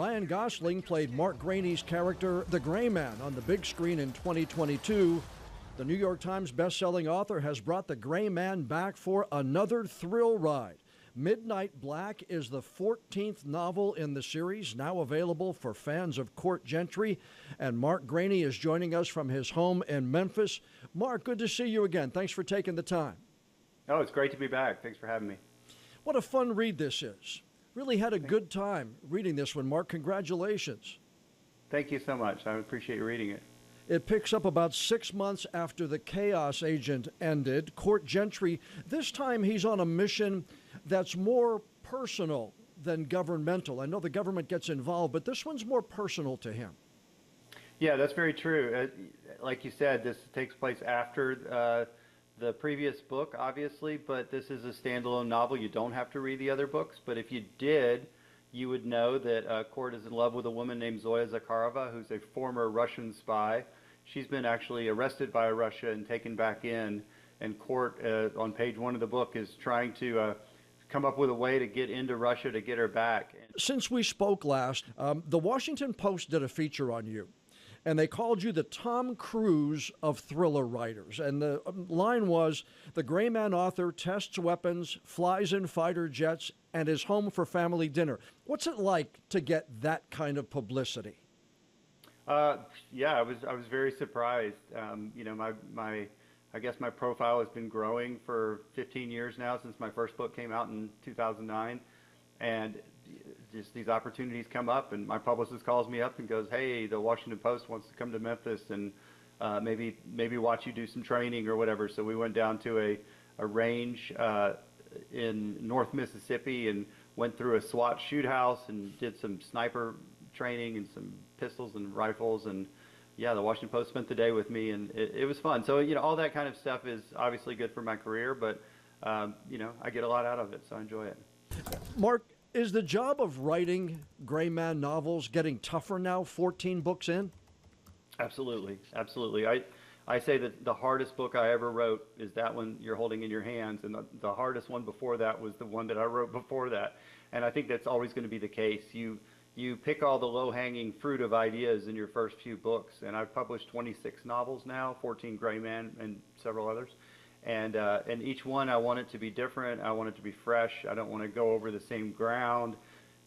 Ryan Gosling played Mark Greaney's character, the Gray Man, on the big screen in 2022. The New York Times bestselling author has brought the Gray Man back for another thrill ride. Midnight Black is the 14th novel in the series, now available for fans of Court Gentry. And Mark Greaney is joining us from his home in Memphis. Mark, good to see you again. Thanks for taking the time. Oh, it's great to be back. Thanks for having me. What a fun read this is. Really had a good time reading this one, Mark. Congratulations. Thank you so much. I appreciate you reading it. It picks up about 6 months after the Chaos Agent ended. Court Gentry, this time he's on a mission that's more personal than governmental. I know the government gets involved, but this one's more personal to him. Yeah, that's very true. Like you said, this takes place after the previous book, obviously, but this is a standalone novel. You don't have to read the other books, but if you did, you would know that Court is in love with a woman named Zoya Zakharova, who's a former Russian spy. She's been actually arrested by Russia and taken back in, and Court, on page 1 of the book, is trying to come up with a way to get into Russia to get her back. Since we spoke last, the Washington Post did a feature on you, and they called you the Tom Cruise of thriller writers. And the line was, the Gray Man author tests weapons, flies in fighter jets, and is home for family dinner. What's it like to get that kind of publicity? Yeah, I was very surprised. You know, I guess my profile has been growing for 15 years now, since my first book came out in 2009, and just these opportunities come up, and my publicist calls me up and goes, "Hey, the Washington Post wants to come to Memphis and maybe watch you do some training or whatever." So we went down to a range in North Mississippi and went through a SWAT shoot house and did some sniper training and some pistols and rifles. And yeah, the Washington Post spent the day with me, and it was fun. So, you know, all that kind of stuff is obviously good for my career, but you know, I get a lot out of it, so I enjoy it. Mark, is the job of writing Gray Man novels getting tougher now, 14 books in? Absolutely, absolutely. I say that the hardest book I ever wrote is that one you're holding in your hands, and the hardest one before that was the one that I wrote before that. And I think that's always going to be the case. You pick all the low-hanging fruit of ideas in your first few books, and I've published 26 novels now, 14 Gray Man and several others. And each one, I want it to be different. I want it to be fresh. I don't want to go over the same ground.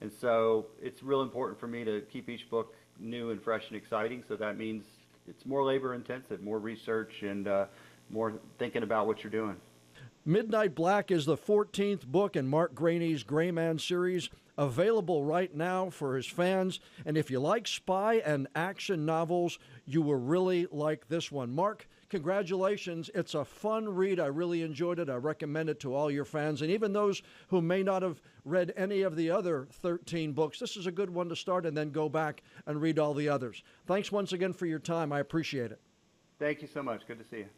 And so it's real important for me to keep each book new and fresh and exciting. So that means it's more labor intensive, more research, and more thinking about what you're doing. Midnight Black is the 14th book in Mark Greaney's Gray Man series, available right now for his fans. And if you like spy and action novels, you will really like this one. Mark, congratulations. It's a fun read. I really enjoyed it. I recommend it to all your fans. And even those who may not have read any of the other 13 books, this is a good one to start and then go back and read all the others. Thanks once again for your time. I appreciate it. Thank you so much. Good to see you.